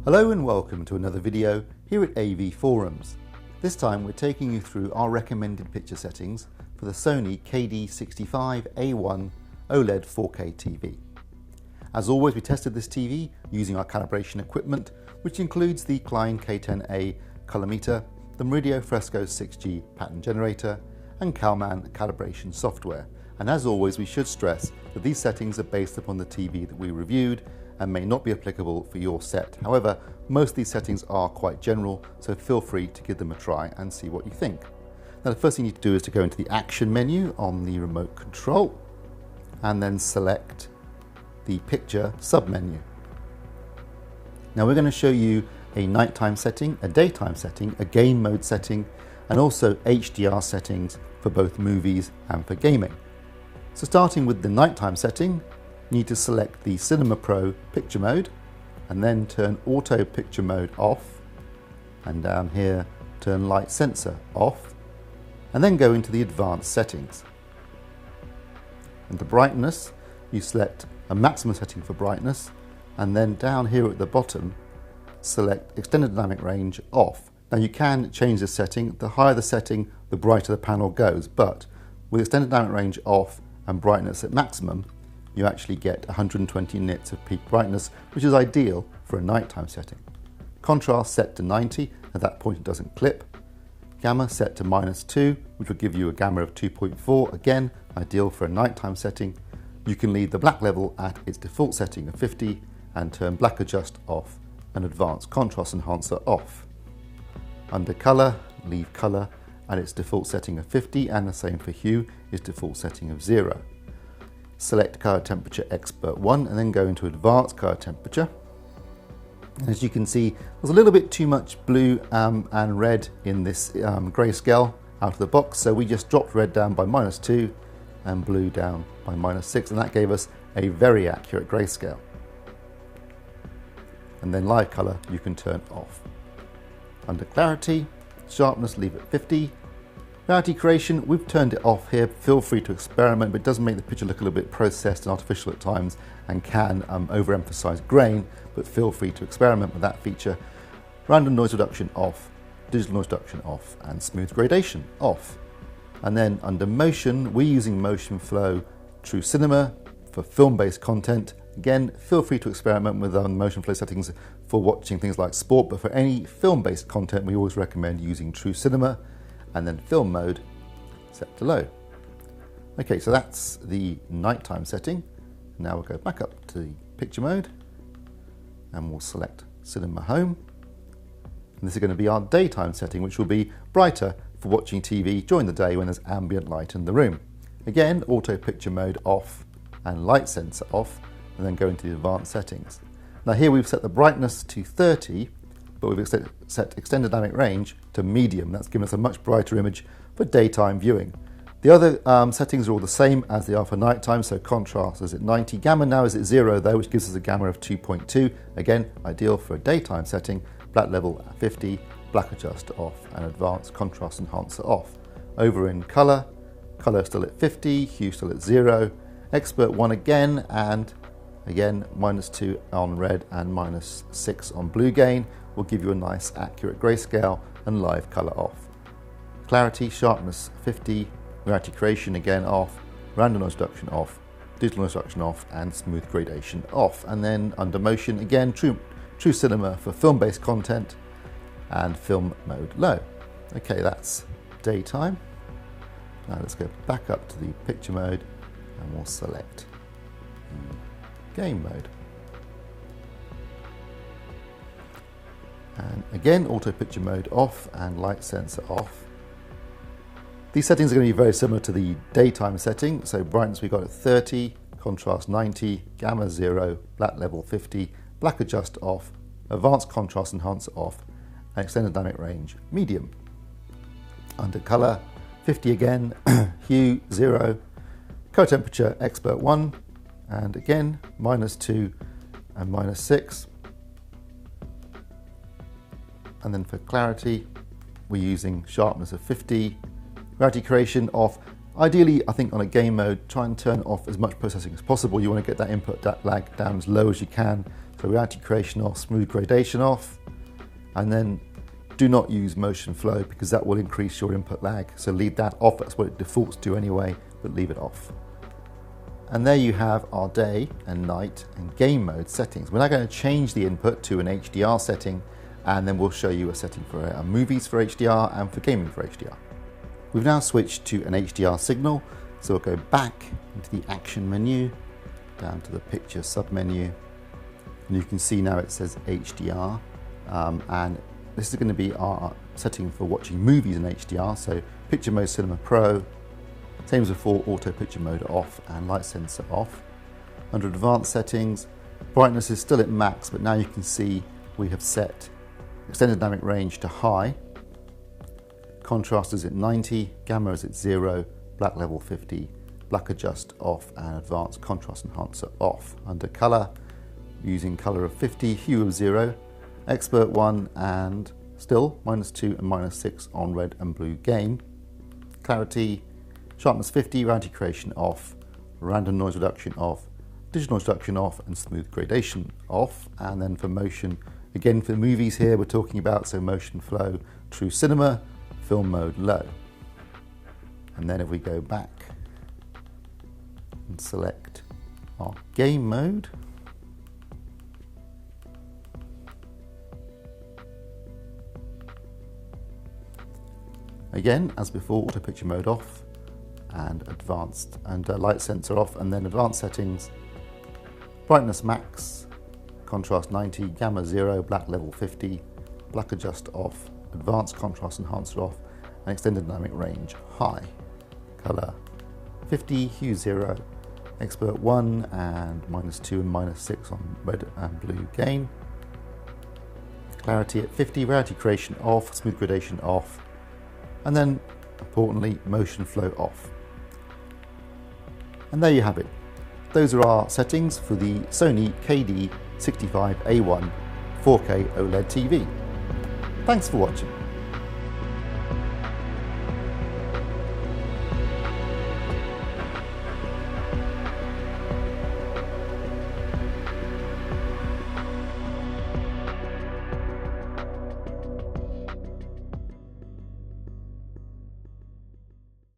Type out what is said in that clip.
Hello and welcome to another video here at AV Forums. This time we're taking you through our recommended picture settings for the Sony KD-65A1 OLED 4K TV. As always, we tested this TV using our calibration equipment, which includes the Klein K10A colorimeter, the Meridio Fresco 6G pattern generator, and Kalman calibration software. And as always, we should stress that these settings are based upon the TV that we reviewed and may not be applicable for your set. However, most of these settings are quite general, so feel free to give them a try and see what you think. Now, the first thing you need to do is to go into the action menu on the remote control and then select the picture sub-menu. Now we're going to show you a nighttime setting, a daytime setting, a game mode setting, and also HDR settings for both movies and for gaming. So starting with the nighttime setting, you need to select the Cinema Pro picture mode and then turn auto picture mode off, and down here turn light sensor off, and then go into the advanced settings. And the brightness, you select a maximum setting for brightness, and then down here at the bottom select extended dynamic range off. Now you can change the setting. The higher the setting, the brighter the panel goes, but with extended dynamic range off and brightness at maximum, you actually get 120 nits of peak brightness, which is ideal for a nighttime setting. Contrast set to 90, at that point it doesn't clip. Gamma set to -2, which will give you a gamma of 2.4, again ideal for a nighttime setting. You can leave the black level at its default setting of 50 and turn black adjust off and advanced contrast enhancer off. Under color, leave color at its default setting of 50, and the same for hue, its default setting of 0. Select color temperature expert 1 and then go into advanced color temperature. As you can see, there's a little bit too much blue and red in this grayscale out of the box, so we just dropped red down by -2 and blue down by -6, and that gave us a very accurate grayscale. And then live color you can turn off. Under clarity, sharpness leave at 50. Reality creation, we've turned it off here. Feel free to experiment, but it does make the picture look a little bit processed and artificial at times and can overemphasize grain, but feel free to experiment with that feature. Random noise reduction off, digital noise reduction off, and smooth gradation off. And then under motion, we're using motion flow True Cinema for film-based content. Again, feel free to experiment with motion flow settings for watching things like sport, but for any film-based content, we always recommend using True Cinema. And then film mode set to low. Okay, so that's the nighttime setting. Now we'll go back up to the picture mode and we'll select Cinema Home. And this is going to be our daytime setting, which will be brighter for watching TV during the day when there's ambient light in the room. Again, auto picture mode off and light sensor off, and then go into the advanced settings. Now here we've set the brightness to 30, but we've set extended dynamic range to medium. That's given us a much brighter image for daytime viewing. The other settings are all the same as they are for nighttime, so contrast is at 90. Gamma now is at 0 though, which gives us a gamma of 2.2. Again, ideal for a daytime setting. Black level at 50, black adjust off, and advanced contrast enhancer off. Over in color, color still at 50, hue still at 0. Expert 1 again, and again -2 on red and -6 on blue gain will give you a nice accurate grayscale, and live color off. Clarity, sharpness 50, reality creation again off, random noise reduction off, digital noise reduction off, and smooth gradation off. And then under motion again, True Cinema for film-based content and film mode low. Okay, that's daytime. Now let's go back up to the picture mode and we'll select game mode. And again, auto picture mode off and light sensor off. These settings are going to be very similar to the daytime setting. So brightness we got at 30, contrast 90, gamma 0, black level 50, black adjust off, advanced contrast enhancer off, and extended dynamic range medium. Under color, 50 again, hue 0, color temperature expert 1, and again -2 and -6. And then for clarity, we're using sharpness of 50, reality creation off, Ideally, I think on a game mode, try and turn off as much processing as possible. You want to get that input lag down as low as you can. So reality creation off, smooth gradation off, and then do not use motion flow because that will increase your input lag. So leave that off, that's what it defaults to anyway, but leave it off. And there you have our day and night and game mode settings. We're now going to change the input to an HDR setting, and then we'll show you a setting for movies for HDR and for gaming for HDR. We've now switched to an HDR signal, so we'll go back into the action menu, down to the picture submenu, and you can see now it says HDR, and this is going to be our setting for watching movies in HDR, so Picture Mode Cinema Pro, same as before, Auto Picture Mode off and Light Sensor off. Under Advanced Settings, brightness is still at max, but now you can see we have set Extended Dynamic Range to high, contrast is at 90, gamma is at 0, black level 50, black adjust off, and advanced contrast enhancer off. Under color, using color of 50, hue of 0, expert 1, and still -2 and -6 on red and blue gain. Clarity, sharpness 50, reality creation off, random noise reduction off, digital noise reduction off, and smooth gradation off. And then for motion, again for the movies here we're talking about, so motion flow, true cinema, film mode low. And then if we go back and select our game mode, again as before, auto picture mode off and advanced and light sensor off, and then advanced settings, brightness max, contrast 90, gamma 0, black level 50, black adjust off, advanced contrast enhancer off, and extended dynamic range high. Color 50, hue 0, expert 1, and -2 and -6 on red and blue gain. Clarity at 50, reality creation off, smooth gradation off, and then importantly motion flow off. And there you have it. Those are our settings for the Sony KD-65A1 4K OLED TV. Thanks for watching.